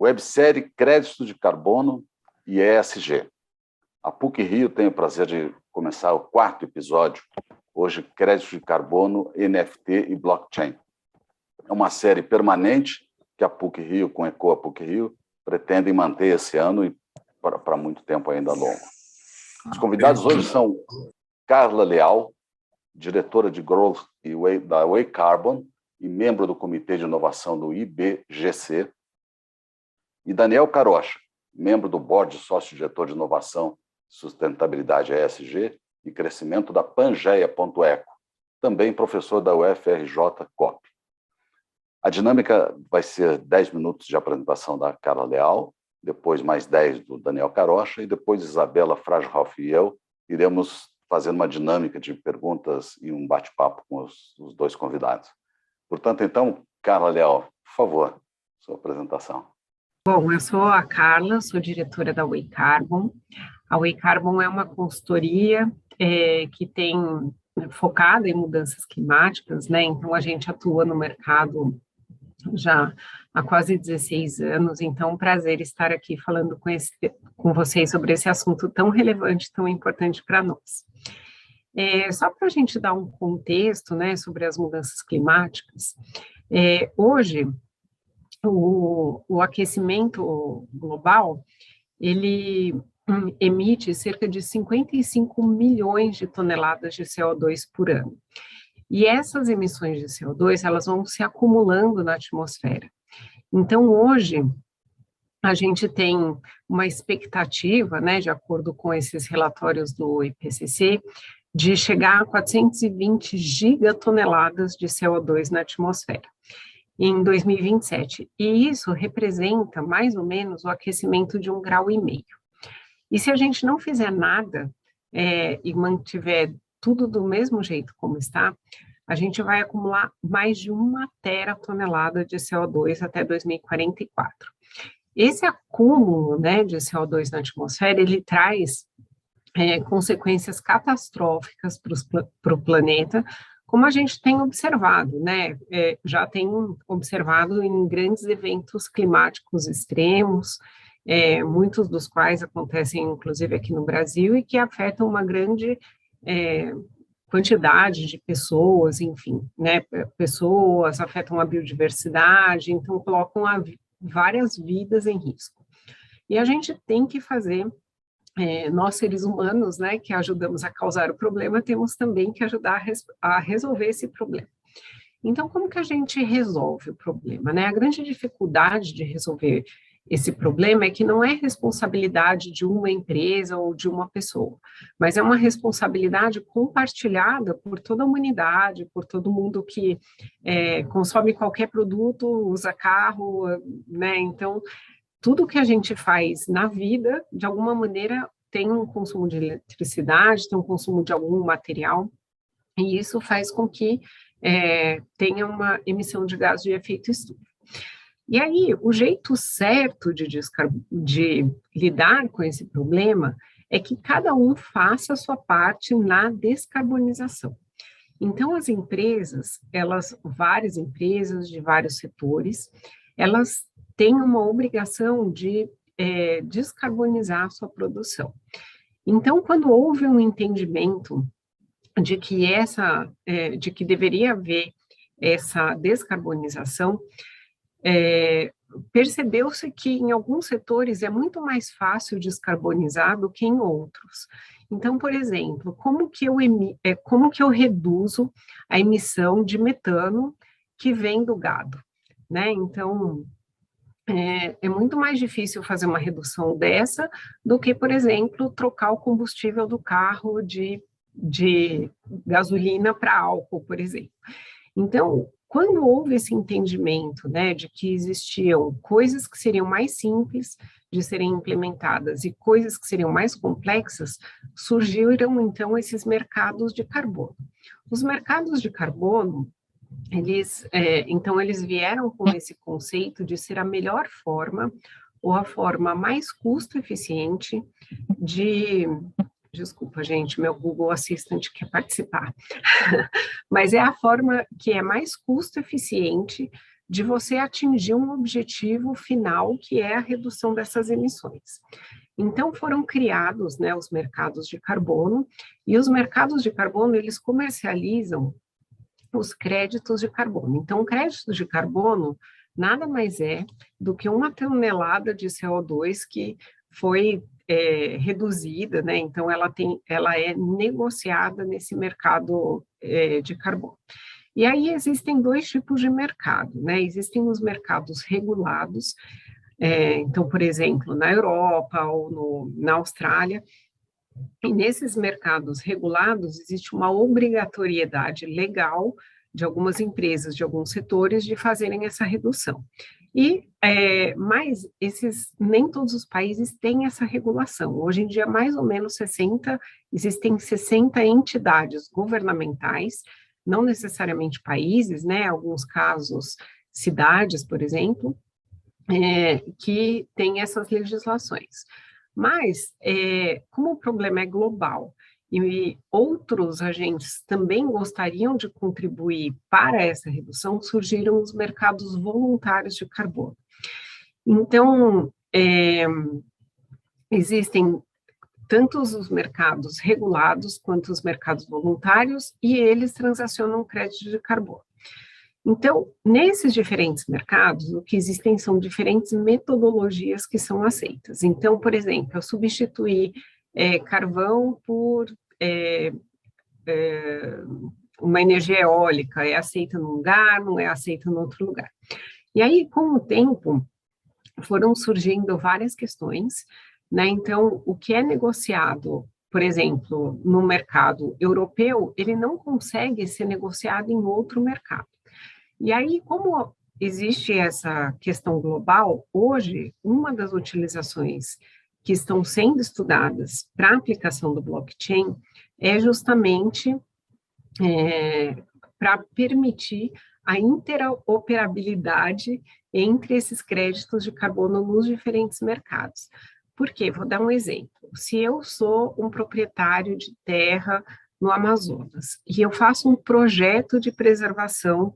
Websérie Crédito de Carbono e ESG. A PUC-Rio tem o prazer de começar o 4º episódio, hoje Crédito de Carbono, NFT e Blockchain. É uma série permanente que a PUC-Rio, com ECOA PUC-Rio, pretendem manter esse ano e para muito tempo ainda longo. Os convidados hoje são Carla Leal, diretora de Growth da Way Carbon e membro do Comitê de Inovação do IBGC, e Daniel Carocha, membro do Board Sócio-Diretor de Inovação, Sustentabilidade ESG e Crescimento da Pangeia.eco, também professor da UFRJ COP. A dinâmica vai ser 10 minutos de apresentação da Carla Leal, depois mais 10 do Daniel Carocha, e depois Isabela Frajhoff e eu iremos fazer uma dinâmica de perguntas e um bate-papo com os dois convidados. Portanto, então, Carla Leal, por favor, sua apresentação. Bom, eu sou a Carla, sou diretora da Way Carbon. A Way Carbon é uma consultoria que tem focada em mudanças climáticas, né? Então, a gente atua no mercado já há quase 16 anos, então é um prazer estar aqui falando com vocês sobre esse assunto tão relevante, tão importante para nós. Só para a gente dar um contexto, né, sobre as mudanças climáticas, hoje o aquecimento global, ele emite cerca de 55 milhões de toneladas de CO2 por ano. E essas emissões de CO2, elas vão se acumulando na atmosfera. Então, hoje, a gente tem uma expectativa, né, de acordo com esses relatórios do IPCC, de chegar a 420 gigatoneladas de CO2 na atmosfera em 2027. E isso representa, mais ou menos, o aquecimento de 1,5 grau. E se a gente não fizer nada e mantiver tudo do mesmo jeito como está, a gente vai acumular mais de 1 teratonelada de CO2 até 2044. Esse acúmulo, né, de CO2 na atmosfera, ele traz consequências catastróficas para o planeta, como a gente tem observado, né, já tem observado em grandes eventos climáticos extremos, muitos dos quais acontecem, inclusive, aqui no Brasil, e que afetam uma grande quantidade de pessoas, enfim, né, pessoas, afetam a biodiversidade, então colocam várias vidas em risco. E a gente tem que fazer, nós seres humanos, né, que ajudamos a causar o problema, temos também que ajudar a resolver esse problema. Então, como que a gente resolve o problema, né? A grande dificuldade de resolver esse problema é que não é responsabilidade de uma empresa ou de uma pessoa, mas é uma responsabilidade compartilhada por toda a humanidade, por todo mundo que consome qualquer produto, usa carro, né? Então, tudo que a gente faz na vida, de alguma maneira, tem um consumo de eletricidade, tem um consumo de algum material, e isso faz com que tenha uma emissão de gás de efeito estufa. E aí, o jeito certo de lidar com esse problema é que cada um faça a sua parte na descarbonização. Então, as empresas, várias empresas de vários setores, elas têm uma obrigação de descarbonizar a sua produção. Então, quando houve um entendimento de que deveria haver essa descarbonização, percebeu-se que em alguns setores é muito mais fácil descarbonizar do que em outros. Então, por exemplo, como que eu reduzo a emissão de metano que vem do gado, né? Então, é muito mais difícil fazer uma redução dessa do que, por exemplo, trocar o combustível do carro de gasolina para álcool, por exemplo. Então, quando houve esse entendimento, né, de que existiam coisas que seriam mais simples de serem implementadas e coisas que seriam mais complexas, surgiram, então, esses mercados de carbono. Os mercados de carbono, eles vieram com esse conceito de ser a melhor forma ou a forma mais custo-eficiente de... Desculpa, gente, meu Google Assistant quer participar. Mas é a forma que é mais custo-eficiente de você atingir um objetivo final, que é a redução dessas emissões. Então, foram criados, né, os mercados de carbono, e os mercados de carbono, eles comercializam os créditos de carbono. Então, o crédito de carbono nada mais é do que uma tonelada de CO2 que foi reduzida, né? Então, ela é negociada nesse mercado de carbono. E aí existem dois tipos de mercado, né? Existem os mercados regulados, então, por exemplo, na Europa ou na Austrália, e nesses mercados regulados existe uma obrigatoriedade legal de algumas empresas, de alguns setores, de fazerem essa redução. Mas nem todos os países têm essa regulação. Hoje em dia, mais ou menos existem 60 entidades governamentais, não necessariamente países, né? Alguns casos, cidades, por exemplo, que têm essas legislações. Mas, como o problema é global e outros agentes também gostariam de contribuir para essa redução, surgiram os mercados voluntários de carbono. Então, existem tantos os mercados regulados quanto os mercados voluntários, e eles transacionam crédito de carbono. Então, nesses diferentes mercados, o que existem são diferentes metodologias que são aceitas. Então, por exemplo, eu substituir carvão por uma energia eólica, é aceita num lugar, não é aceita em outro lugar. E aí, com o tempo, foram surgindo várias questões, né? Então, o que é negociado, por exemplo, no mercado europeu, ele não consegue ser negociado em outro mercado. E aí, como existe essa questão global, hoje, uma das utilizações que estão sendo estudadas para a aplicação do blockchain é justamente para permitir a interoperabilidade entre esses créditos de carbono nos diferentes mercados. Por quê? Vou dar um exemplo. Se eu sou um proprietário de terra no Amazonas e eu faço um projeto de preservação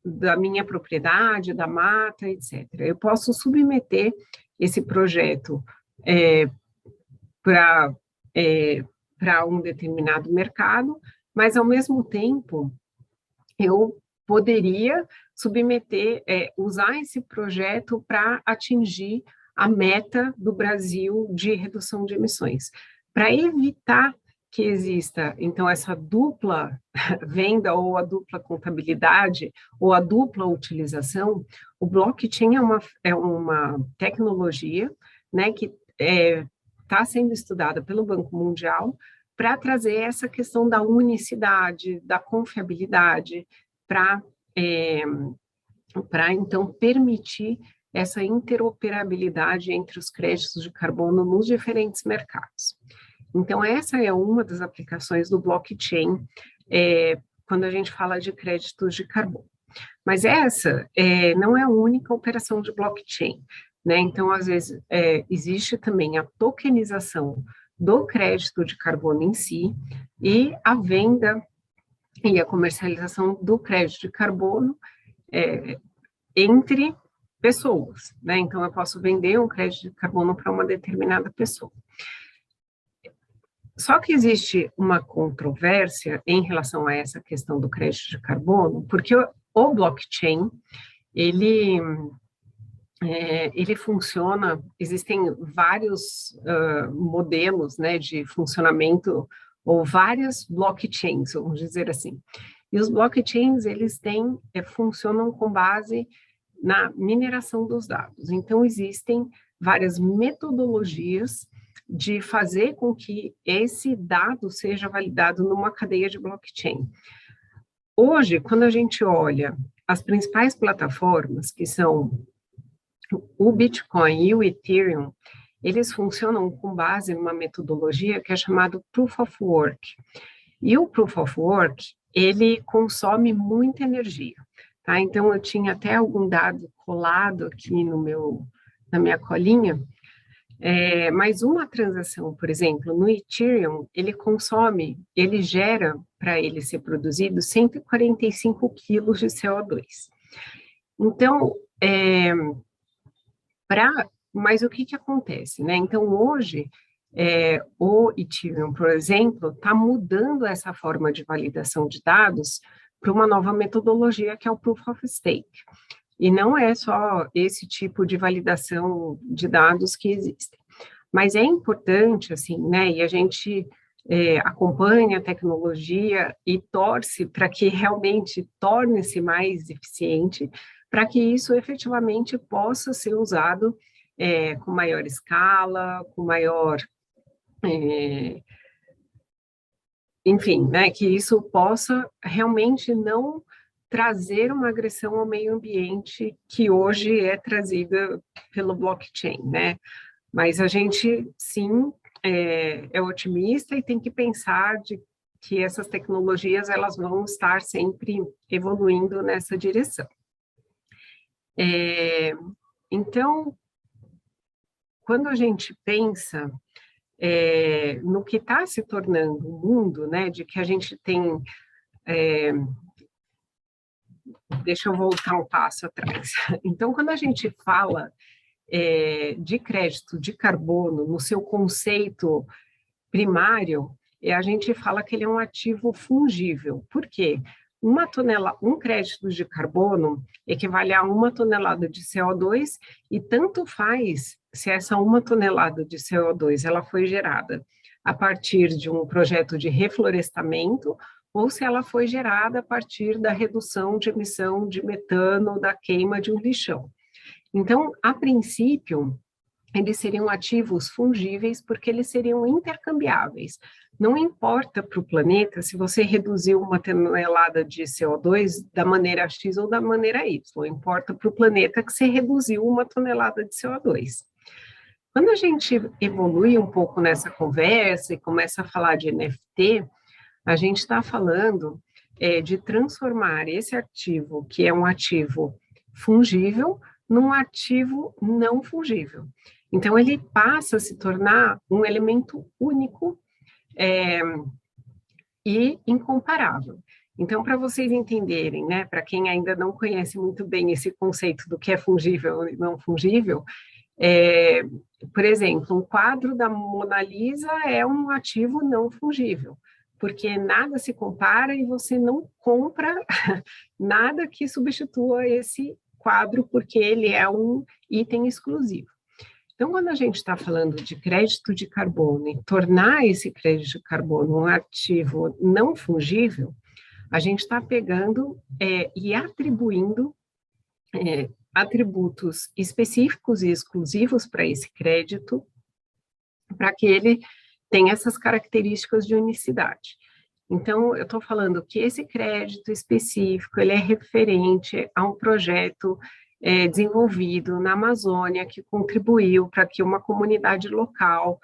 da minha propriedade, da mata, etc. Eu posso submeter esse projeto para um determinado mercado, mas, ao mesmo tempo, eu poderia usar esse projeto para atingir a meta do Brasil de redução de emissões. Para evitar que exista, então, essa dupla venda ou a dupla contabilidade ou a dupla utilização, o blockchain é uma tecnologia, né, que está sendo estudada pelo Banco Mundial para trazer essa questão da unicidade, da confiabilidade, para então, permitir essa interoperabilidade entre os créditos de carbono nos diferentes mercados. Então, essa é uma das aplicações do blockchain quando a gente fala de créditos de carbono. Mas essa não é a única operação de blockchain, né? Então, às vezes, existe também a tokenização do crédito de carbono em si e a venda e a comercialização do crédito de carbono entre pessoas, né? Então, eu posso vender um crédito de carbono para uma determinada pessoa. Só que existe uma controvérsia em relação a essa questão do crédito de carbono, porque o blockchain, ele funciona, existem vários modelos, né, de funcionamento, ou várias blockchains, vamos dizer assim. E os blockchains, eles funcionam com base na mineração dos dados. Então, existem várias metodologias de fazer com que esse dado seja validado numa cadeia de blockchain. Hoje, quando a gente olha as principais plataformas, que são o Bitcoin e o Ethereum, eles funcionam com base numa metodologia que é chamada Proof of Work. E o Proof of Work, ele consome muita energia, tá? Então, eu tinha até algum dado colado aqui na minha colinha, mas uma transação, por exemplo, no Ethereum, ele gera, para ele ser produzido, 145 quilos de CO2. Então, mas o que acontece, né? Então, hoje, o Ethereum, por exemplo, está mudando essa forma de validação de dados para uma nova metodologia, que é o Proof of Stake. E não é só esse tipo de validação de dados que existem. Mas é importante, assim, né? E a gente acompanha a tecnologia e torce para que realmente torne-se mais eficiente, para que isso efetivamente possa ser usado com maior escala, com maior... enfim, né, que isso possa realmente não trazer uma agressão ao meio ambiente que hoje é trazida pelo blockchain, né? Mas a gente, sim, é otimista e tem que pensar que essas tecnologias elas vão estar sempre evoluindo nessa direção. Então, quando a gente pensa no que está se tornando o mundo, né, de que a gente tem... deixa eu voltar um passo atrás. Então, quando a gente fala de crédito de carbono no seu conceito primário, a gente fala que ele é um ativo fungível. Por quê? Um crédito de carbono equivale a 1 tonelada de CO2 e tanto faz se essa 1 tonelada de CO2 ela foi gerada a partir de um projeto de reflorestamento ou se ela foi gerada a partir da redução de emissão de metano da queima de um lixão. Então, a princípio, eles seriam ativos fungíveis porque eles seriam intercambiáveis. Não importa para o planeta se você reduziu 1 tonelada de CO2 da maneira X ou da maneira Y, importa para o planeta que você reduziu 1 tonelada de CO2. Quando a gente evolui um pouco nessa conversa e começa a falar de NFT, a gente está falando de transformar esse ativo, que é um ativo fungível, num ativo não fungível. Então, ele passa a se tornar um elemento único e incomparável. Então, para vocês entenderem, né, para quem ainda não conhece muito bem esse conceito do que é fungível e não fungível, por exemplo, um quadro da Mona Lisa é um ativo não fungível, porque nada se compara e você não compra nada que substitua esse quadro, porque ele é um item exclusivo. Então, quando a gente está falando de crédito de carbono e tornar esse crédito de carbono um ativo não fungível, a gente está pegando e atribuindo atributos específicos e exclusivos para esse crédito, para que ele tenha essas características de unicidade. Então, eu estou falando que esse crédito específico, ele é referente a um projeto desenvolvido na Amazônia, que contribuiu para que uma comunidade local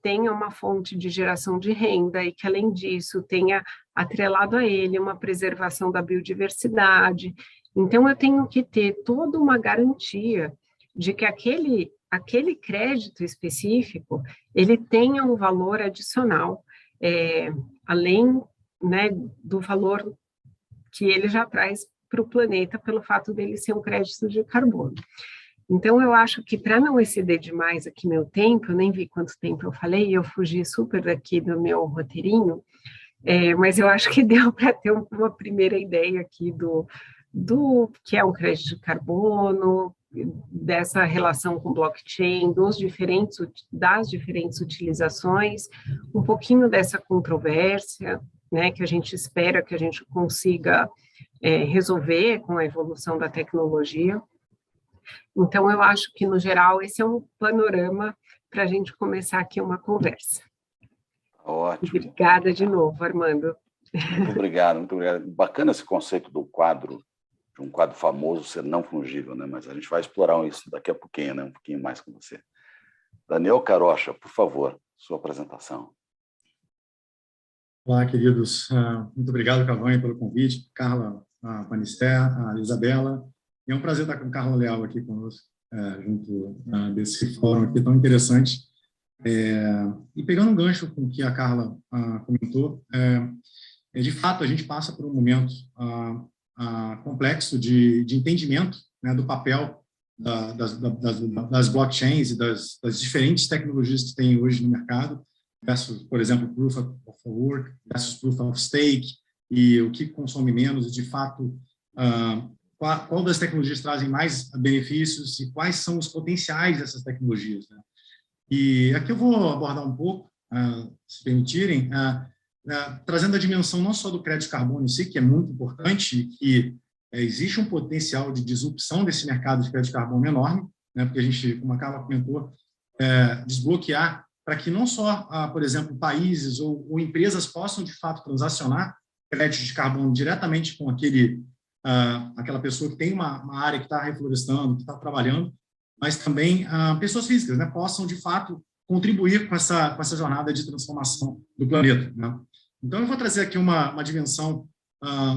tenha uma fonte de geração de renda e que, além disso, tenha atrelado a ele uma preservação da biodiversidade. Então, eu tenho que ter toda uma garantia de que aquele crédito específico, ele tenha um valor adicional, além, né, do valor que ele já traz para o planeta pelo fato dele ser um crédito de carbono. Então, eu acho que para não exceder demais aqui meu tempo, eu nem vi quanto tempo eu falei, eu fugi super daqui do meu roteirinho, mas eu acho que deu para ter uma primeira ideia aqui do que é um crédito de carbono, dessa relação com blockchain, das diferentes utilizações, um pouquinho dessa controvérsia, né, que a gente espera que a gente consiga resolver com a evolução da tecnologia. Então, eu acho que, no geral, esse é um panorama para a gente começar aqui uma conversa. Ótimo. Obrigada de novo, Armando. Muito obrigado, muito obrigado. Bacana esse conceito do quadro, de um quadro famoso ser não fungível, né? Mas a gente vai explorar isso daqui a pouquinho, né? Um pouquinho mais com você. Daniel Carocha, por favor, sua apresentação. Olá, queridos. Muito obrigado, Cavanha, pelo convite. Carla, a Panister, a Isabela. É um prazer estar com o Carla Leal aqui conosco, junto desse fórum aqui tão interessante. E pegando um gancho com o que a Carla comentou, de fato, a gente passa por um momento complexo de entendimento, né, do papel das blockchains e das diferentes tecnologias que tem hoje no mercado, versus, por exemplo, Proof of Work versus Proof of Stake, e o que consome menos, e, de fato, qual das tecnologias trazem mais benefícios e quais são os potenciais dessas tecnologias, né? E aqui eu vou abordar um pouco, se permitirem, trazendo a dimensão não só do crédito de carbono em si, que é muito importante, que existe um potencial de disrupção desse mercado de crédito de carbono enorme, né, porque a gente, como a Carla comentou, desbloquear para que não só, por exemplo, países ou empresas possam, de fato, transacionar crédito de carbono diretamente com aquela pessoa que tem uma área que está reflorestando, que está trabalhando, mas também pessoas físicas, né, possam, de fato, contribuir com essa jornada de transformação do planeta, né? Então, eu vou trazer aqui uma dimensão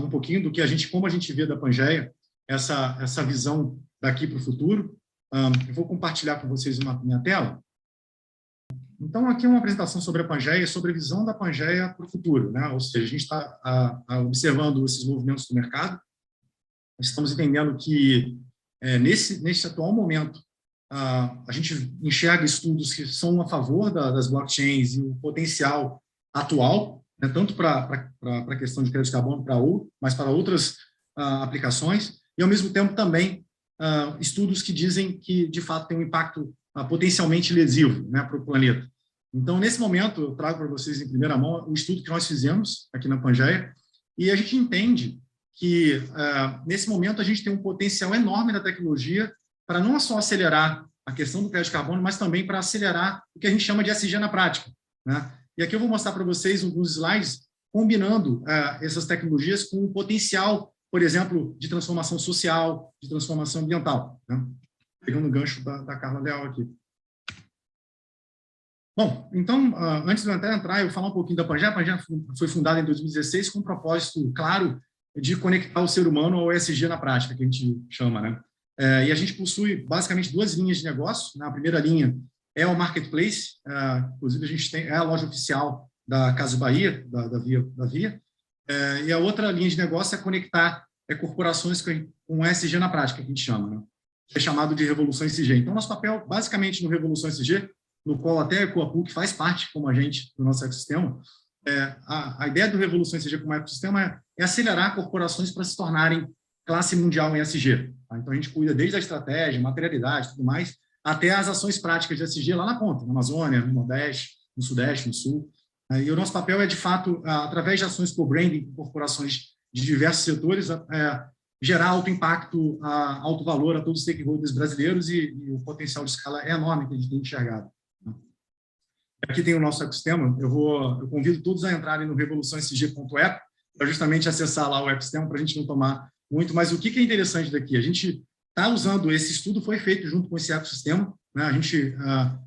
um pouquinho do que como a gente vê da Pangeia, essa visão daqui para o futuro. Eu vou compartilhar com vocês minha tela. Então, aqui é uma apresentação sobre a Pangeia, sobre a visão da Pangeia para o futuro, né? Ou seja, a gente está observando esses movimentos do mercado, estamos entendendo que, nesse atual momento, a gente enxerga estudos que são a favor das blockchains e o potencial atual, né, tanto para a questão de crédito de carbono, mas para outras aplicações, e, ao mesmo tempo, também estudos que dizem que, de fato, tem um impacto potencialmente lesivo, né, para o planeta. Então, nesse momento, eu trago para vocês em primeira mão o estudo que nós fizemos aqui na Pangeia, e a gente entende que, nesse momento, a gente tem um potencial enorme da tecnologia para não só acelerar a questão do crédito de carbono, mas também para acelerar o que a gente chama de ESG na prática, né? E aqui eu vou mostrar para vocês alguns slides combinando essas tecnologias com o potencial, por exemplo, de transformação social, de transformação ambiental, né? Pegando o gancho da Carla Leal aqui. Bom, então, antes de eu entrar, eu vou falar um pouquinho da Pangeia. A Pangeia foi fundada em 2016 com um propósito claro de conectar o ser humano ao ESG na prática, que a gente chama, né? E a gente possui, basicamente, duas linhas de negócio, né? A primeira linha é o Marketplace, inclusive a gente tem a loja oficial da Casas Bahia, da Via, e a outra linha de negócio é conectar corporações com ESG na prática, que a gente chama, né? Que é chamado de Revolução ESG. Então, nosso papel, basicamente, no Revolução ESG, no qual até a EcoAPUC faz parte, como agente do nosso ecossistema, a ideia do Revolução ESG como ecossistema é acelerar corporações para se tornarem classe mundial em ESG. Tá? Então, a gente cuida desde a estratégia, materialidade, tudo mais, até as ações práticas de ESG lá na ponta, na Amazônia, no Nordeste, no Sudeste, no Sul. E o nosso papel é, de fato, através de ações por branding, corporações de diversos setores, gerar alto impacto, alto valor a todos os stakeholders brasileiros, e o potencial de escala é enorme que a gente tem enxergado. Aqui tem o nosso ecossistema. Eu convido todos a entrarem no revoluçãoesg.app para justamente acessar lá o ecossistema, para a gente não tomar muito. Mas o que é interessante daqui? A gente está usando, esse estudo foi feito junto com esse ecossistema, né? A gente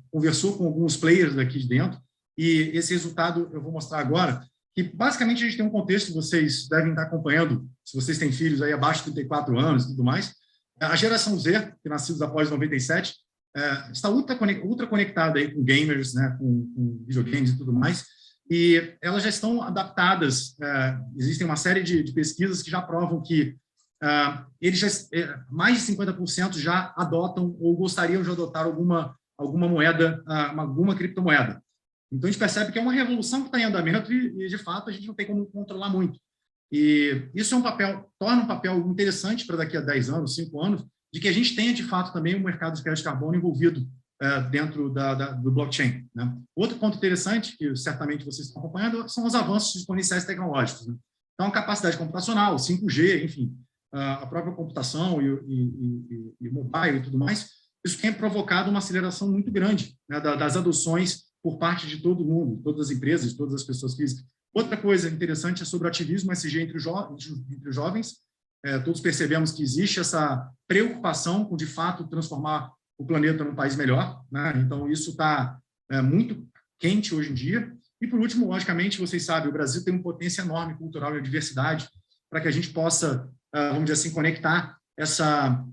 conversou com alguns players daqui de dentro, e esse resultado eu vou mostrar agora, que basicamente a gente tem um contexto, vocês devem estar acompanhando, se vocês têm filhos aí abaixo de 34 anos e tudo mais. A geração Z, que nascidos após 97, está ultra conectada aí com gamers, né, com videogames e tudo mais, e elas já estão adaptadas. Existem uma série de pesquisas que já provam que eles mais de 50% já adotam ou gostariam de adotar alguma moeda, alguma criptomoeda. Então, a gente percebe que é uma revolução que está em andamento e, de fato, a gente não tem como controlar muito. E isso torna um papel interessante para daqui a 10 anos, 5 anos, de que a gente tenha, de fato, também um mercado de crédito de carbono envolvido dentro do blockchain, né? Outro ponto interessante, que certamente vocês estão acompanhando, são os avanços exponenciais tecnológicos, né? Então, a capacidade computacional, 5G, enfim, a própria computação e mobile e tudo mais, isso tem provocado uma aceleração muito grande, né, das adoções por parte de todo mundo, todas as empresas, todas as pessoas físicas. Outra coisa interessante é sobre o ativismo ESG entre os jovens. Todos percebemos que existe essa preocupação com, de fato, transformar o planeta num país melhor, né? Então, isso está muito quente hoje em dia. E, por último, logicamente, vocês sabem, o Brasil tem uma potência enorme cultural e diversidade para que a gente possa, vamos dizer assim, conectar essa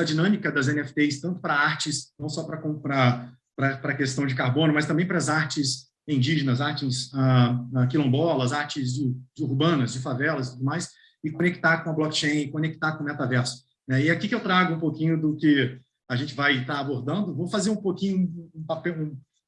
dinâmica das NFTs, tanto para artes, não só para a questão de carbono, mas também para as artes indígenas, artes quilombolas, artes urbanas, de favelas e tudo mais. e conectar com a blockchain, conectar com o metaverso. E aqui que eu trago um pouquinho do que a gente vai estar abordando. Vou fazer um pouquinho,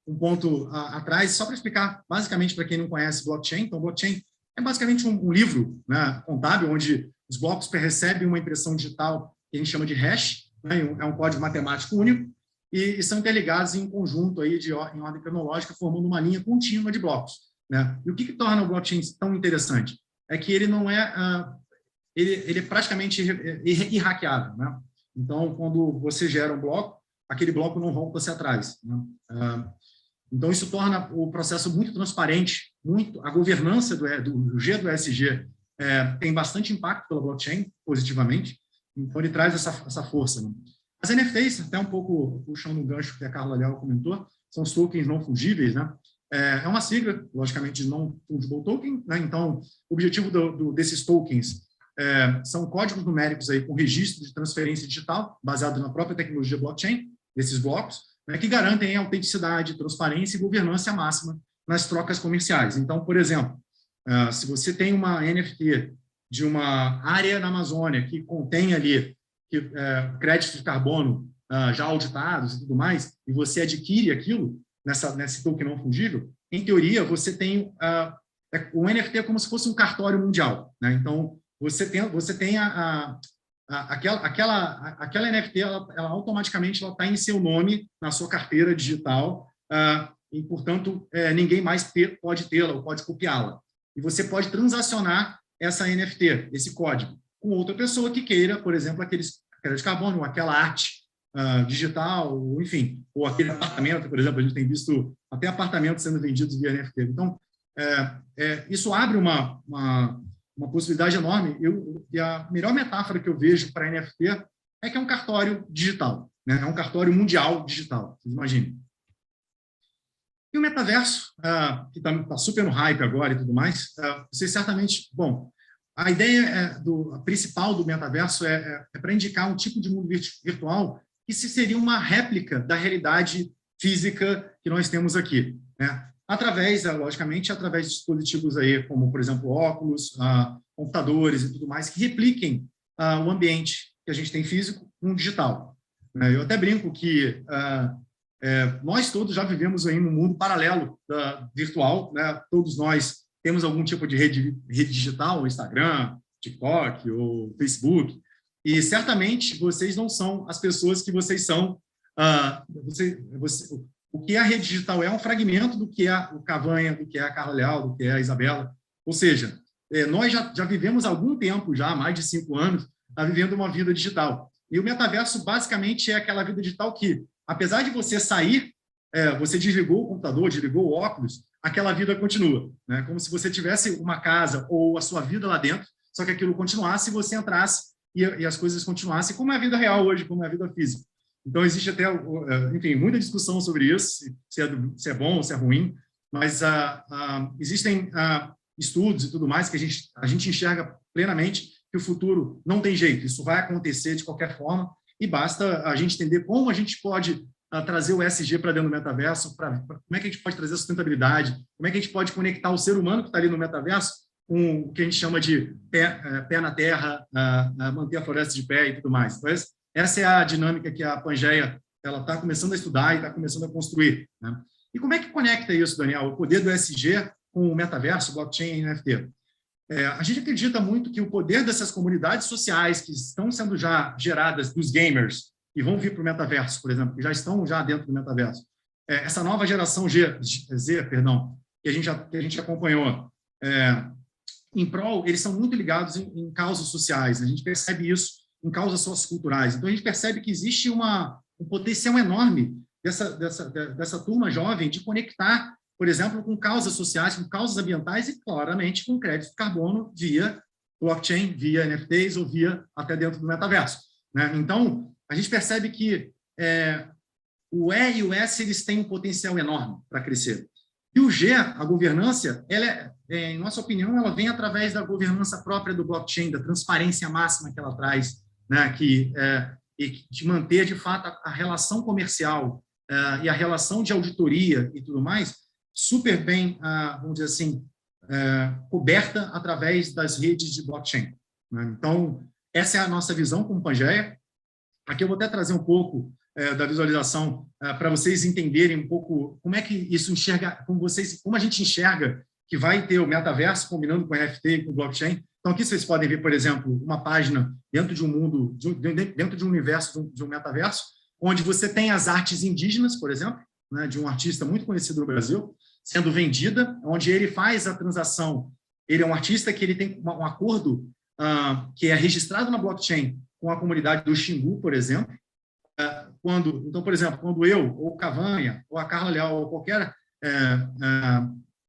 um ponto atrás, só para explicar, basicamente, para quem não conhece blockchain. Então, blockchain é basicamente um livro, né, contábil, onde os blocos recebem uma impressão digital que a gente chama de hash, né, é um código matemático único, e são interligados em um conjunto aí em ordem cronológica, formando uma linha contínua de blocos. Né? E o que torna o blockchain tão interessante? É que ele não é... ele é praticamente irhackeável. Né? Então, quando você gera um bloco, aquele bloco não volta-se atrás. Né? Então, isso torna o processo muito transparente, a governança do G do ESG tem bastante impacto pela blockchain, positivamente, então ele traz essa força. Né? As NFTs, até um pouco puxando um gancho que a Carla Leal comentou, são os tokens não fungíveis, né? É uma sigla, logicamente, de non-fungible token, né? Então, o objetivo desses tokens são códigos numéricos aí com registro de transferência digital, baseado na própria tecnologia blockchain, desses blocos, né, que garantem autenticidade, transparência e governança máxima nas trocas comerciais. Então, por exemplo, se você tem uma NFT de uma área na Amazônia que contém ali créditos de carbono já auditados e tudo mais, e você adquire aquilo nesse token não fungível, em teoria, você tem... o NFT é como se fosse um cartório mundial. Né? Então, você tem aquela NFT, ela automaticamente está em seu nome, na sua carteira digital, e, portanto, ninguém mais pode tê-la ou pode copiá-la. E você pode transacionar essa NFT, esse código, com outra pessoa que queira, por exemplo, aqueles créditos de carbono, aquela arte digital, enfim, ou aquele apartamento, por exemplo, a gente tem visto até apartamentos sendo vendidos via NFT. Então, isso abre uma possibilidade enorme. E a melhor metáfora que eu vejo para NFT é que é um cartório digital, né? É um cartório mundial digital, vocês imaginem. E o metaverso, que está super no hype agora e tudo mais, vocês certamente... Bom, a ideia principal do metaverso é para indicar um tipo de mundo virtual que seria uma réplica da realidade física que nós temos aqui, né? Logicamente, através de dispositivos aí, como, por exemplo, óculos, computadores e tudo mais, que repliquem o ambiente que a gente tem físico no digital. Eu até brinco que nós todos já vivemos aí num mundo paralelo virtual, né? Todos nós temos algum tipo de rede digital, Instagram, TikTok ou Facebook, e certamente vocês não são as pessoas que vocês são. O que é a rede digital é um fragmento do que é o Cavanha, do que é a Carla Leal, do que é a Isabela. Ou seja, nós já vivemos há algum tempo, já há mais de 5 anos, vivendo uma vida digital. E o metaverso, basicamente, é aquela vida digital que, apesar de você sair, você desligou o computador, desligou o óculos, aquela vida continua, né? Como se você tivesse uma casa ou a sua vida lá dentro, só que aquilo continuasse e você entrasse e as coisas continuassem, como é a vida real hoje, como é a vida física. Então, existe até, enfim, muita discussão sobre isso, se é bom ou se é ruim, mas existem estudos e tudo mais que a gente enxerga plenamente que o futuro não tem jeito, isso vai acontecer de qualquer forma, e basta a gente entender como a gente pode trazer o ESG para dentro do metaverso, como é que a gente pode trazer a sustentabilidade, como é que a gente pode conectar o ser humano que está ali no metaverso com o que a gente chama de pé na terra, manter a floresta de pé e tudo mais. Então, essa é a dinâmica que a Pangeia está começando a estudar e está começando a construir. Né? E como é que conecta isso, Daniel, o poder do ESG com o metaverso, blockchain e NFT? A gente acredita muito que o poder dessas comunidades sociais que estão sendo já geradas dos gamers e vão vir para o metaverso, por exemplo, que já estão já dentro do metaverso, essa nova geração Z, que a gente acompanhou, em prol, eles são muito ligados em causas sociais, a gente percebe isso em causas socioculturais. Então, a gente percebe que existe um potencial enorme dessa turma jovem de conectar, por exemplo, com causas sociais, com causas ambientais e, claramente, com crédito de carbono via blockchain, via NFTs ou via até dentro do metaverso. Né? Então, a gente percebe que o E e o S eles têm um potencial enorme para crescer. E o G, a governança, em nossa opinião, ela vem através da governança própria do blockchain, da transparência máxima que ela traz, né, e de manter, de fato, a relação comercial e a relação de auditoria e tudo mais super bem, vamos dizer assim, coberta através das redes de blockchain. né? Então, essa é a nossa visão como Pangeia. Aqui eu vou até trazer um pouco da visualização para vocês entenderem um pouco como é que isso enxerga, como a gente enxerga que vai ter o metaverso combinando com o NFT e com o blockchain. Então, aqui vocês podem ver, por exemplo, uma página dentro de um mundo, dentro de um universo, de um metaverso, onde você tem as artes indígenas, por exemplo, né, de um artista muito conhecido no Brasil, sendo vendida, onde ele faz a transação. Ele é um artista que ele tem um acordo que é registrado na blockchain com a comunidade do Xingu, por exemplo. Então, por exemplo, quando eu, ou o Cavanha, ou a Carla Leal, ou qualquer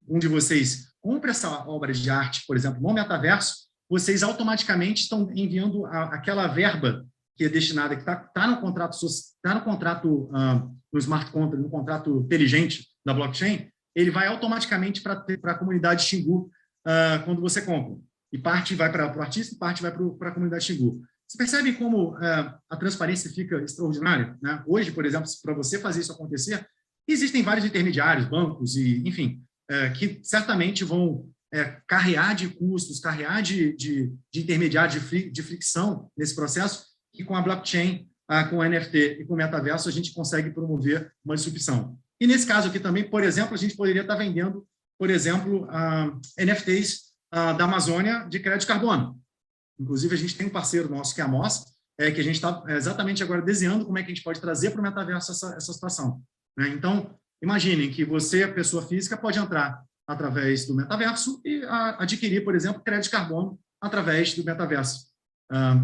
um de vocês compra essa obra de arte, por exemplo, no metaverso, vocês automaticamente estão enviando aquela verba que é destinada, que está no contrato, no smart contract, no contrato inteligente da blockchain, ele vai automaticamente para a comunidade Xingu quando você compra. E parte vai para o artista e parte vai para a comunidade Xingu. Você percebe como a transparência fica extraordinária, né? Hoje, por exemplo, para você fazer isso acontecer, existem vários intermediários, bancos, e, enfim, que certamente vão carrear de custos, carrear de intermediário, de fricção nesse processo, e com a blockchain, com o NFT e com o metaverso, a gente consegue promover uma disrupção. E nesse caso aqui também, por exemplo, a gente poderia estar vendendo, por exemplo, NFTs da Amazônia de crédito de carbono. Inclusive, a gente tem um parceiro nosso, que é a MOS, que a gente está exatamente agora desenhando como é que a gente pode trazer para o metaverso essa situação, né? Então, imaginem que você, pessoa física, pode entrar através do metaverso e adquirir, por exemplo, crédito de carbono através do metaverso.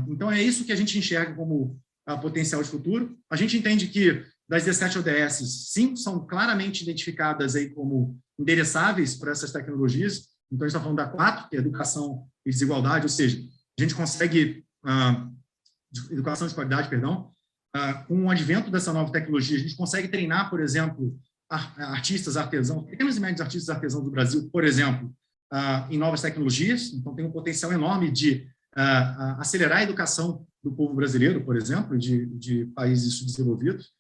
Então, é isso que a gente enxerga como potencial de futuro. A gente entende que das 17 ODS, 5 são claramente identificadas aí como endereçáveis para essas tecnologias. Então, a gente está falando da 4, que é educação e desigualdade, ou seja, a gente consegue, educação e qualidade, perdão, com o advento dessa nova tecnologia, a gente consegue treinar, por exemplo, artistas artesãos, pequenos e médios artistas artesãos do Brasil, por exemplo, em novas tecnologias. Então, tem um potencial enorme de acelerar a educação do povo brasileiro, por exemplo, de países subdesenvolvidos.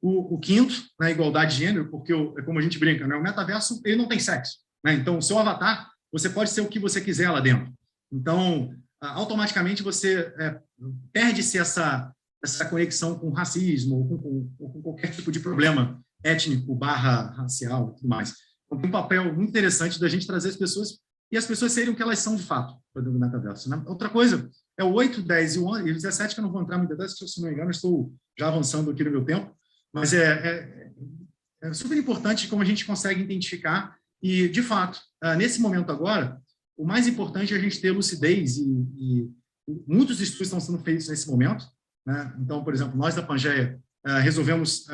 O quinto, na igualdade de gênero, porque, como a gente brinca, né, o metaverso ele não tem sexo, né? Então, o seu avatar, você pode ser o que você quiser lá dentro. Então, automaticamente você perde-se essa conexão com racismo ou com qualquer tipo de problema étnico, /racial e tudo mais. Então, tem um papel muito interessante da gente trazer as pessoas e as pessoas serem o que elas são de fato dentro do metaverso, né? Outra coisa é o 8, 10 e o 11, e o 17, que eu não vou entrar muito em detalhes, se não me engano, eu estou já avançando aqui no meu tempo, mas é super importante como a gente consegue identificar e, de fato, nesse momento agora, o mais importante é a gente ter lucidez e muitos estudos estão sendo feitos nesse momento, né? Então, por exemplo, nós da Pangeia resolvemos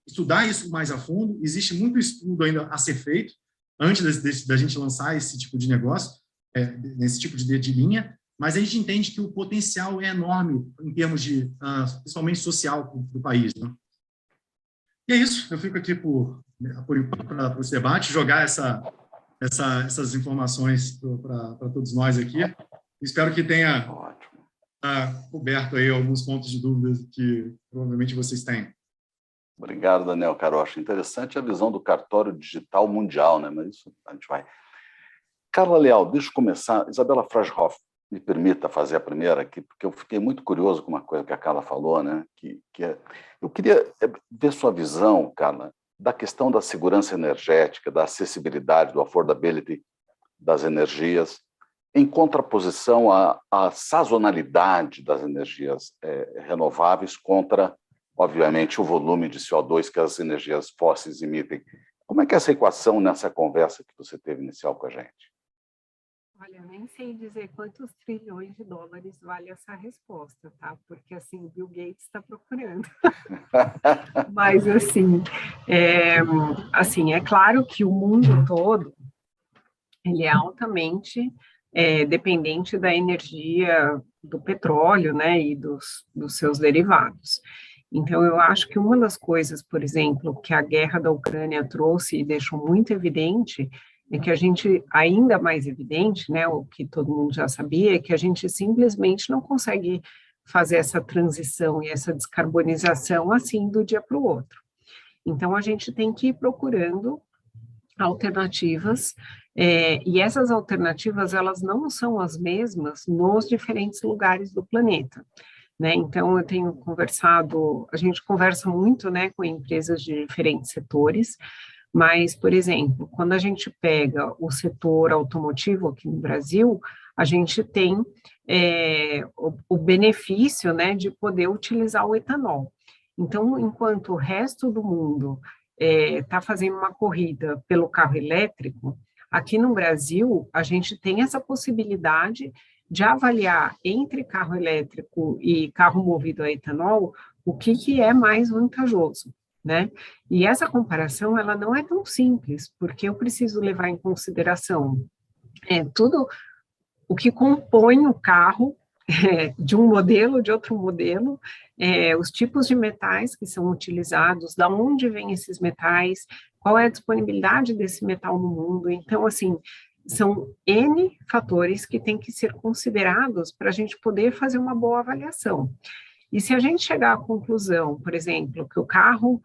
estudar isso mais a fundo. Existe muito estudo ainda a ser feito antes da gente lançar esse tipo de negócio, nesse tipo de linha, mas a gente entende que o potencial é enorme em termos de, principalmente social, para o país, né? E é isso, eu fico aqui por enquanto para esse debate, jogar essas informações para todos nós aqui. Espero que tenha coberto aí alguns pontos de dúvida que provavelmente vocês têm. Obrigado, Daniel Carocha. Interessante a visão do cartório digital mundial, né? Mas isso a gente vai. Carla Leal, deixa eu começar. Isabela Frashoff, me permita fazer a primeira aqui, porque eu fiquei muito curioso com uma coisa que a Carla falou, né? Eu queria ver sua visão, Carla, da questão da segurança energética, da acessibilidade, do affordability das energias, em contraposição à sazonalidade das energias renováveis contra, obviamente, o volume de CO2 que as energias fósseis emitem. Como é que é essa equação nessa conversa que você teve inicial com a gente? Olha, eu nem sei dizer quantos trilhões de dólares vale essa resposta, tá? Porque, assim, o Bill Gates está procurando. Mas, assim, é claro que o mundo todo, ele é altamente dependente da energia do petróleo, né, e dos seus derivados. Então, eu acho que uma das coisas, por exemplo, que a guerra da Ucrânia trouxe e deixou muito evidente é que a gente, ainda mais evidente, né, o que todo mundo já sabia, é que a gente simplesmente não consegue fazer essa transição e essa descarbonização assim do dia para o outro. Então, a gente tem que ir procurando alternativas, e essas alternativas, elas não são as mesmas nos diferentes lugares do planeta, né? Então, eu tenho conversado, a gente conversa muito, né, com empresas de diferentes setores, mas, por exemplo, quando a gente pega o setor automotivo aqui no Brasil, a gente tem o benefício, né, de poder utilizar o etanol. Então, enquanto o resto do mundo está fazendo uma corrida pelo carro elétrico, aqui no Brasil, a gente tem essa possibilidade de avaliar entre carro elétrico e carro movido a etanol o que é mais vantajoso, né? E essa comparação, ela não é tão simples, porque eu preciso levar em consideração tudo o que compõe o carro, de um modelo, de outro modelo, os tipos de metais que são utilizados, da onde vêm esses metais, qual é a disponibilidade desse metal no mundo. Então, assim, são N fatores que têm que ser considerados para a gente poder fazer uma boa avaliação. E se a gente chegar à conclusão, por exemplo, que o carro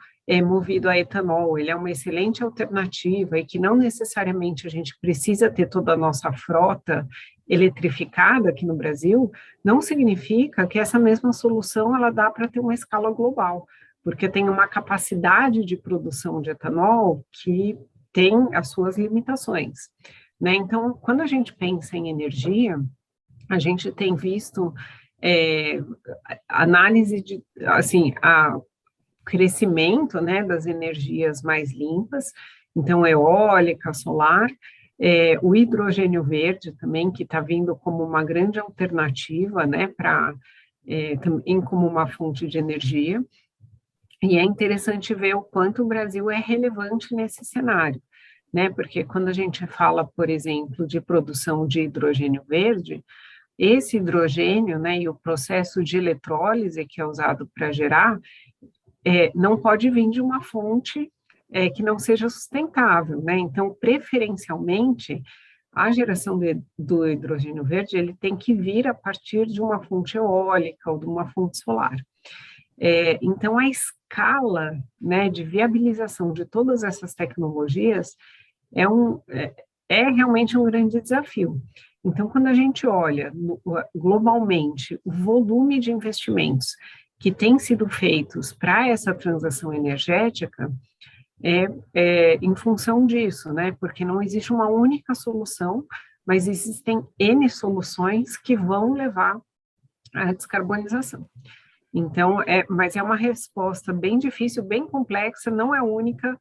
movido a etanol, ele é uma excelente alternativa e que não necessariamente a gente precisa ter toda a nossa frota eletrificada aqui no Brasil, não significa que essa mesma solução ela dá para ter uma escala global, porque tem uma capacidade de produção de etanol que tem as suas limitações, né? Então, quando a gente pensa em energia, a gente tem visto análise de, assim, crescimento, né, das energias mais limpas, então eólica, solar, o hidrogênio verde também, que está vindo como uma grande alternativa, né, também como uma fonte de energia, e é interessante ver o quanto o Brasil é relevante nesse cenário, né, porque quando a gente fala, por exemplo, de produção de hidrogênio verde, esse hidrogênio, né, e o processo de eletrólise que é usado para gerar, não pode vir de uma fonte que não seja sustentável, né? Então, preferencialmente, a geração do hidrogênio verde, ele tem que vir a partir de uma fonte eólica ou de uma fonte solar. Então, a escala, né, de viabilização de todas essas tecnologias é realmente um grande desafio. Então, quando a gente olha globalmente o volume de investimentos que têm sido feitos para essa transição energética, em função disso, né? Porque não existe uma única solução, mas existem N soluções que vão levar à descarbonização. Então, mas é uma resposta bem difícil, bem complexa, não é única,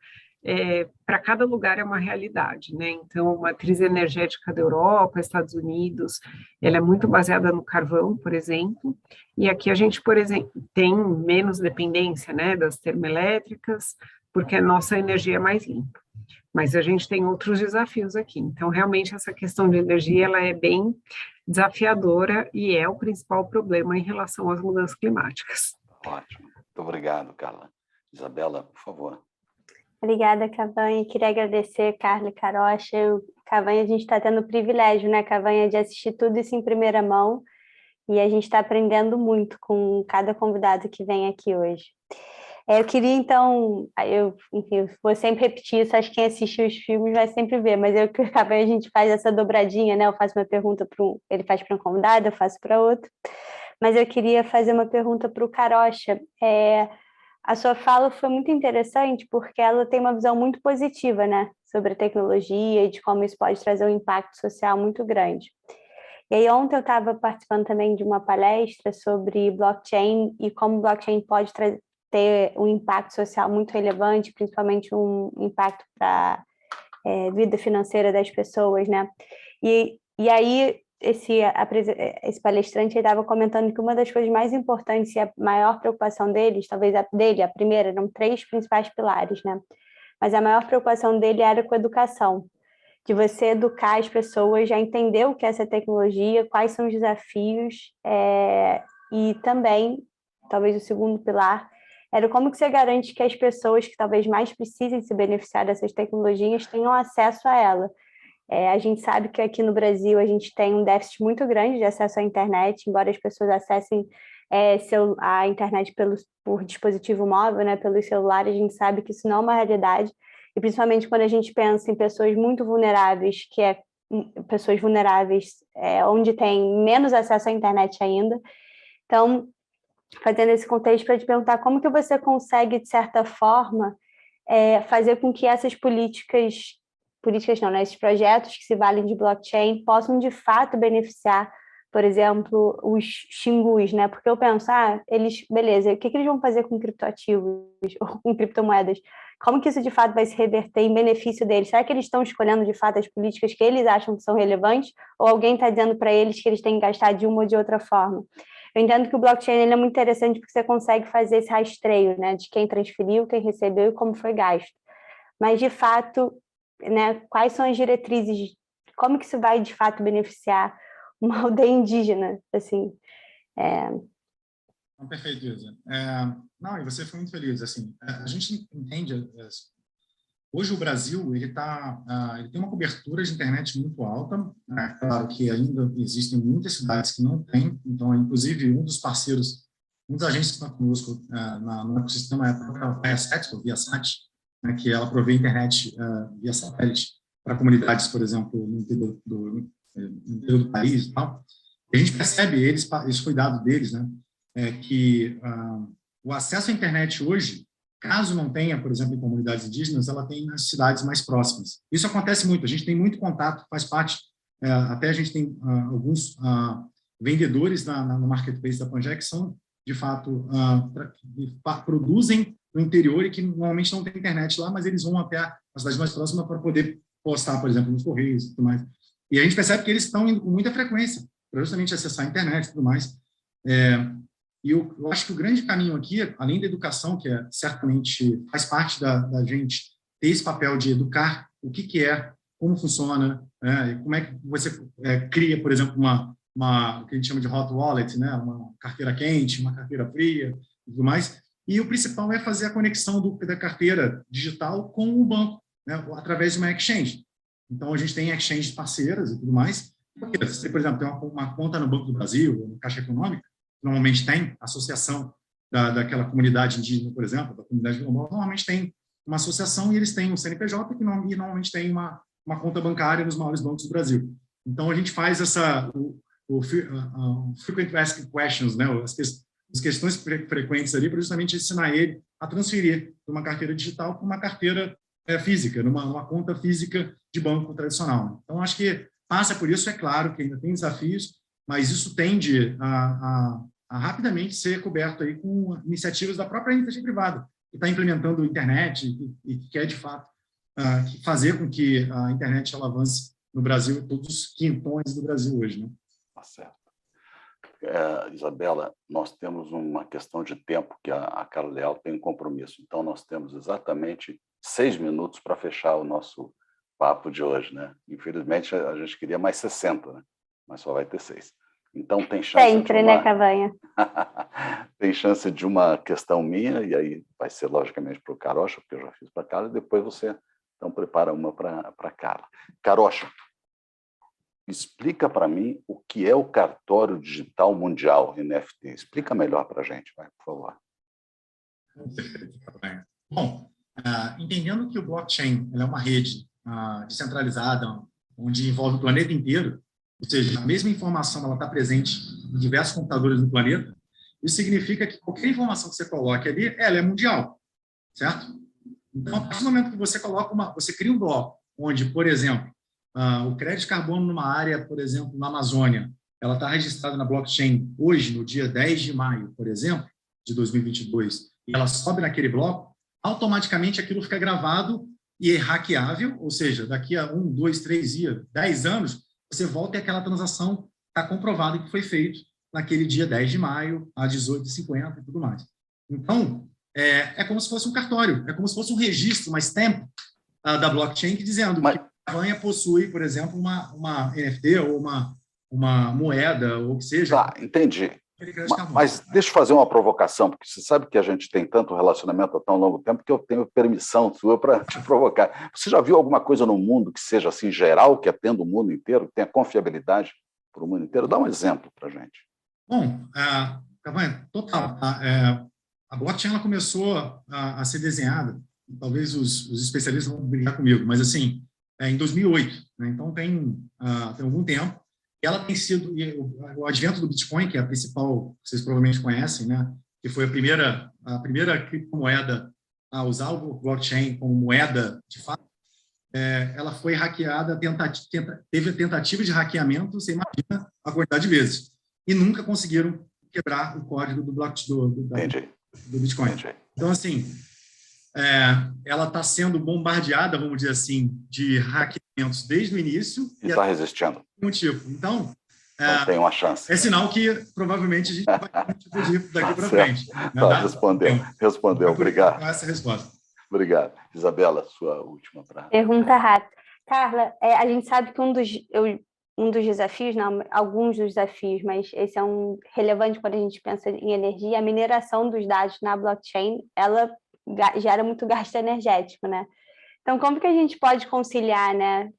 para cada lugar é uma realidade, né? Então, a matriz energética da Europa, Estados Unidos, ela é muito baseada no carvão, por exemplo, e aqui a gente, por exemplo, tem menos dependência, né, das termoelétricas, porque a nossa energia é mais limpa. Mas a gente tem outros desafios aqui. Então, realmente, essa questão de energia, ela é bem desafiadora e é o principal problema em relação às mudanças climáticas. Ótimo. Muito obrigado, Carla. Isabela, por favor. Obrigada, Cavanha. Queria agradecer, Carla e Carocha. Cavanha, a gente está tendo o privilégio, né, Cavanha, de assistir tudo isso em primeira mão e a gente está aprendendo muito com cada convidado que vem aqui hoje. Eu queria, então, enfim, vou sempre repetir isso, acho que quem assiste os filmes vai sempre ver, mas a gente faz essa dobradinha, né? Eu faço uma pergunta ele faz para um convidado, eu faço para outro. Mas eu queria fazer uma pergunta para o Carocha. A sua fala foi muito interessante porque ela tem uma visão muito positiva, né? Sobre a tecnologia e de como isso pode trazer um impacto social muito grande. E aí ontem eu estava participando também de uma palestra sobre blockchain e como o blockchain pode ter um impacto social muito relevante, principalmente um impacto para a vida financeira das pessoas, né? E aí esse palestrante estava comentando que uma das coisas mais importantes e a maior preocupação deles, talvez a primeira, eram 3 principais pilares, né? Mas a maior preocupação dele era com a educação, de você educar as pessoas a entender o que é essa tecnologia, quais são os desafios, e também, talvez o segundo pilar, era como que você garante que as pessoas que talvez mais precisem se beneficiar dessas tecnologias tenham acesso a ela. A gente sabe que aqui no Brasil a gente tem um déficit muito grande de acesso à internet, embora as pessoas acessem a internet por dispositivo móvel, né, pelos celulares, a gente sabe que isso não é uma realidade. e principalmente quando a gente pensa em pessoas muito vulneráveis, pessoas vulneráveis onde tem menos acesso à internet ainda. Então, fazendo esse contexto para te perguntar como que você consegue, de certa forma, fazer com que essas políticas não, né? Esses projetos que se valem de blockchain possam, de fato, beneficiar, por exemplo, os xingus, né? Porque eu penso, beleza, o que eles vão fazer com criptoativos ou com criptomoedas? Como que isso, de fato, vai se reverter em benefício deles? Será que eles estão escolhendo, de fato, as políticas que eles acham que são relevantes? Ou alguém está dizendo para eles que eles têm que gastar de uma ou de outra forma? Eu entendo que o blockchain ele é muito interessante porque você consegue fazer esse rastreio, né, de quem transferiu, quem recebeu e como foi gasto. Mas, de fato, né, quais são as diretrizes? Como que isso vai, de fato, beneficiar uma aldeia indígena? Assim, Perfeito, Isa. Não, e você foi muito feliz. Assim, a gente entende... Hoje o Brasil ele tem uma cobertura de internet muito alta. Claro que ainda existem muitas cidades que não têm. Então, inclusive, um dos agentes que estão conosco no ecossistema é a própria Viasat, né, que ela provê internet via satélite para comunidades, por exemplo, no interior do país e tal. E a gente percebe, esse cuidado deles, né, que o acesso à internet hoje, caso não tenha, por exemplo, em comunidades indígenas, ela tem nas cidades mais próximas. Isso acontece muito, a gente tem muito contato, faz parte, até a gente tem alguns vendedores no marketplace da Pangea que são, de fato, produzem no interior e que normalmente não tem internet lá, mas eles vão até a cidade mais próxima para poder postar, por exemplo, nos correios e tudo mais. E a gente percebe que eles estão indo com muita frequência para justamente acessar a internet e tudo mais. E eu acho que o grande caminho aqui, além da educação, que certamente faz parte da gente ter esse papel de educar o que é, como funciona, como é que você cria, por exemplo, o que a gente chama de hot wallet, né? Uma carteira quente, uma carteira fria e tudo mais. E o principal é fazer a conexão da carteira digital com o banco, né? Através de uma exchange. Então, a gente tem exchanges parceiras e tudo mais. Porque se você, por exemplo, tem uma conta no Banco do Brasil, na Caixa Econômica, normalmente tem associação daquela comunidade indígena, por exemplo, da comunidade global, normalmente tem uma associação e eles têm um CNPJ e normalmente tem uma conta bancária nos maiores bancos do Brasil. Então, a gente faz o frequent asked questions, né? As questões frequentes ali, para justamente ensinar ele a transferir de uma carteira digital para uma carteira física, numa conta física de banco tradicional. Então, acho que passa por isso, é claro que ainda tem desafios, mas isso tende a rapidamente ser coberto aí com iniciativas da própria iniciativa privada, que está implementando a internet e que quer, de fato, fazer com que a internet ela avance no Brasil, todos os quintões do Brasil hoje, né? Tá certo. Isabela, nós temos uma questão de tempo, que a Carla Leal tem um compromisso. Então, nós temos exatamente 6 minutos para fechar o nosso papo de hoje, né? Infelizmente, a gente queria mais 60, né? Mas só vai ter 6. Então, tem chance sempre, né, Cavanha? Tem chance de uma questão minha, e aí vai ser, logicamente, para o Carocha, porque eu já fiz para a Carla, e depois você, então, prepara uma para a Carla. Carocha, explica para mim o que é o Cartório Digital Mundial, NFT. Explica melhor para a gente, vai, por favor. Bom, entendendo que o blockchain é uma rede descentralizada, onde envolve o planeta inteiro, ou seja, a mesma informação ela está presente em diversos computadores no planeta, isso significa que qualquer informação que você coloque ali, ela é mundial, certo? Então, a partir do momento que você coloca você cria um bloco, onde, por exemplo, o crédito de carbono numa área, por exemplo, na Amazônia, ela está registrada na blockchain hoje, no dia 10 de maio, por exemplo, de 2022, e ela sobe naquele bloco, automaticamente aquilo fica gravado e é hackeável, ou seja, daqui a 1, 2, 3 dias, 10 anos, você volta e aquela transação está comprovada que foi feito naquele dia 10 de maio, às 18h50 e tudo mais. Então, é como se fosse um cartório, é como se fosse um registro, uma stamp da blockchain dizendo que a Cavanha possui, por exemplo, uma NFT ou uma moeda, ou o que seja. Tá, entendi. Mas deixa eu fazer uma provocação, porque você sabe que a gente tem tanto relacionamento há tão longo tempo que eu tenho permissão sua para te provocar. Você já viu alguma coisa no mundo que seja assim geral, que atenda o mundo inteiro, que tenha confiabilidade para o mundo inteiro? Dá um exemplo para a gente. Bom, Cavanha, total. A blockchain ela começou a ser desenhada talvez os especialistas vão brigar comigo, mas assim, em 2008, né? Então tem algum tempo. Ela tem sido, o advento do Bitcoin, que é a principal, vocês provavelmente conhecem, né? Que foi a primeira criptomoeda a usar o blockchain como moeda de fato, ela foi hackeada, teve tentativa de hackeamento, você imagina a quantidade de vezes, e nunca conseguiram quebrar o código do Bitcoin. Então, assim, ela está sendo bombardeada, vamos dizer assim, de hackeamentos desde o início. E está resistindo. Então, não tem uma chance. É sinal que provavelmente a gente vai fugir daqui para frente. Tá, respondeu. Obrigado. Com essa resposta. Obrigado. Isabela, sua última frase. Pergunta rápida. Carla, a gente sabe que um dos desafios, não, alguns dos desafios, mas esse é um relevante quando a gente pensa em energia, a mineração dos dados na blockchain, ela gera muito gasto energético, né? Então, como que a gente pode conciliar, né?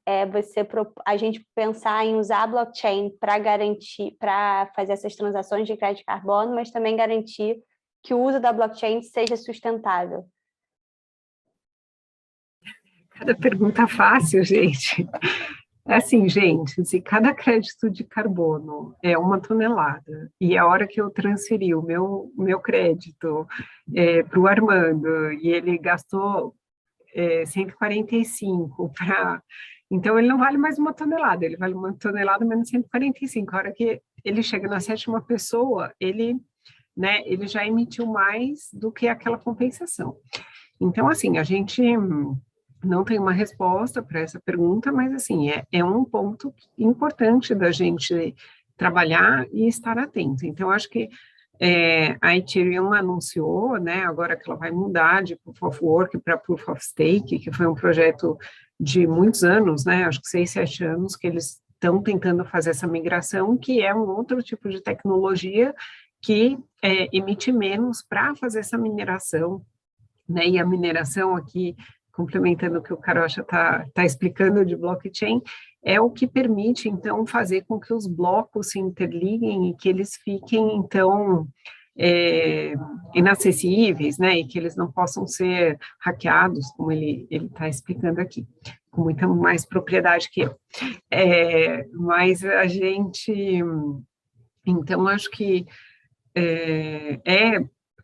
A gente pensar em usar a blockchain para fazer essas transações de crédito de carbono, mas também garantir que o uso da blockchain seja sustentável. Cada pergunta fácil, gente. Assim, gente, se cada crédito de carbono é 1 tonelada, e a hora que eu transferi o meu crédito para o Armando, e ele gastou 145 para... Então, ele não vale mais 1 tonelada, ele vale 1 tonelada menos 145. A hora que ele chega na 7ª pessoa, ele já emitiu mais do que aquela compensação. Então, assim, a gente não tem uma resposta para essa pergunta, mas, assim, é um ponto importante da gente trabalhar e estar atento. Então, acho que a Ethereum anunciou, né, agora que ela vai mudar de Proof of Work para Proof of Stake, que foi um projeto de muitos anos, né, acho que 6, 7 anos, que eles estão tentando fazer essa migração, que é um outro tipo de tecnologia que emite menos para fazer essa mineração, né, e a mineração aqui, complementando o que o Karocha está explicando de blockchain, é o que permite, então, fazer com que os blocos se interliguem e que eles fiquem, então, inacessíveis, né, e que eles não possam ser hackeados, como ele está explicando aqui, com muita mais propriedade que eu. Mas a gente, então, acho que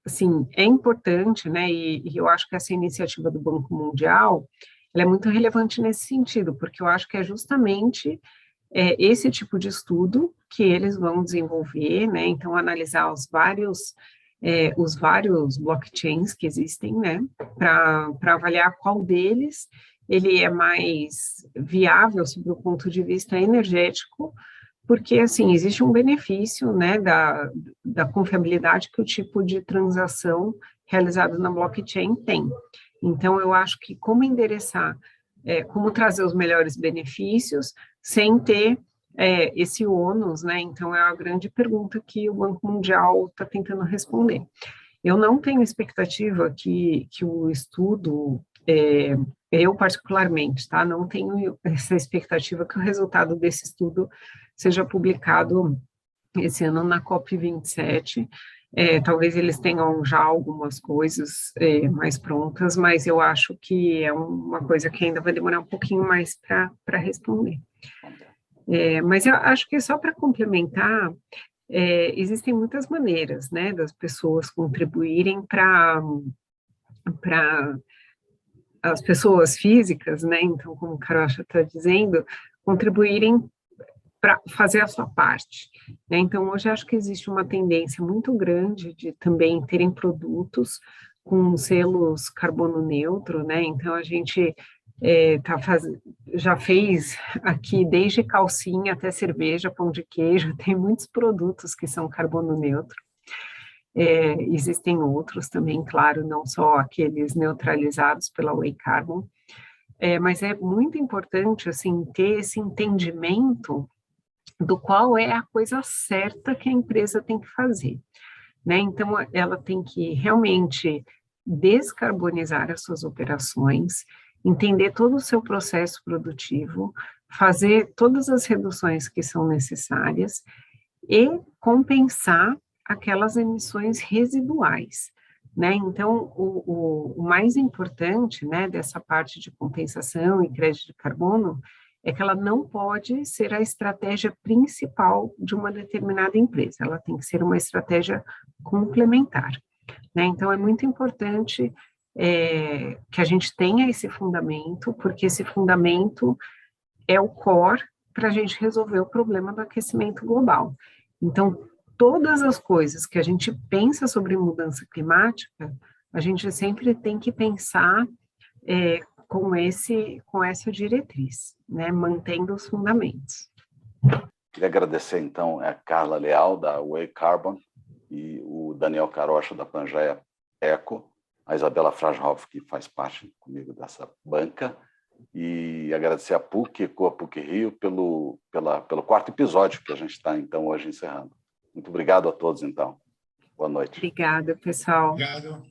assim, é importante, né, e eu acho que essa iniciativa do Banco Mundial, ela é muito relevante nesse sentido, porque eu acho que é justamente esse tipo de estudo que eles vão desenvolver, né, então analisar os vários blockchains que existem, né, para avaliar qual deles ele é mais viável sob o ponto de vista energético, porque, assim, existe um benefício, né, da confiabilidade que o tipo de transação realizada na blockchain tem. Então, eu acho que como endereçar, como trazer os melhores benefícios sem ter esse ônus, né, então é a grande pergunta que o Banco Mundial está tentando responder. Eu não tenho expectativa que o estudo, eu particularmente, tá, não tenho essa expectativa que o resultado desse estudo seja publicado esse ano na COP27, talvez eles tenham já algumas coisas mais prontas, mas eu acho que é uma coisa que ainda vai demorar um pouquinho mais para responder. Mas eu acho que só para complementar, existem muitas maneiras, né, das pessoas contribuírem para as pessoas físicas, né, então, como o Karocha está dizendo, contribuírem para fazer a sua parte, né? Então, hoje acho que existe uma tendência muito grande de também terem produtos com selos carbono neutro, né? Então, a gente já fez aqui desde calcinha até cerveja, pão de queijo, tem muitos produtos que são carbono neutro. Existem outros também, claro, não só aqueles neutralizados pela Way Carbon, mas é muito importante, assim, ter esse entendimento do qual é a coisa certa que a empresa tem que fazer, né? Então, ela tem que realmente descarbonizar as suas operações, entender todo o seu processo produtivo, fazer todas as reduções que são necessárias e compensar aquelas emissões residuais, né? Então, o mais importante, né, dessa parte de compensação e crédito de carbono é que ela não pode ser a estratégia principal de uma determinada empresa, ela tem que ser uma estratégia complementar, né? Então, é muito importante que a gente tenha esse fundamento, porque esse fundamento é o core para a gente resolver o problema do aquecimento global. Então, todas as coisas que a gente pensa sobre mudança climática, a gente sempre tem que pensar com essa diretriz, né, mantendo os fundamentos. Queria agradecer, então, a Carla Leal, da Way Carbon, e o Daniel Carocha, da Pangaea Eco, a Isabela Frajhoff, que faz parte comigo dessa banca, e agradecer a PUC, a PUC Rio, pelo quarto episódio que a gente está, então, hoje encerrando. Muito obrigado a todos, então. Boa noite. Obrigada, pessoal. Obrigado.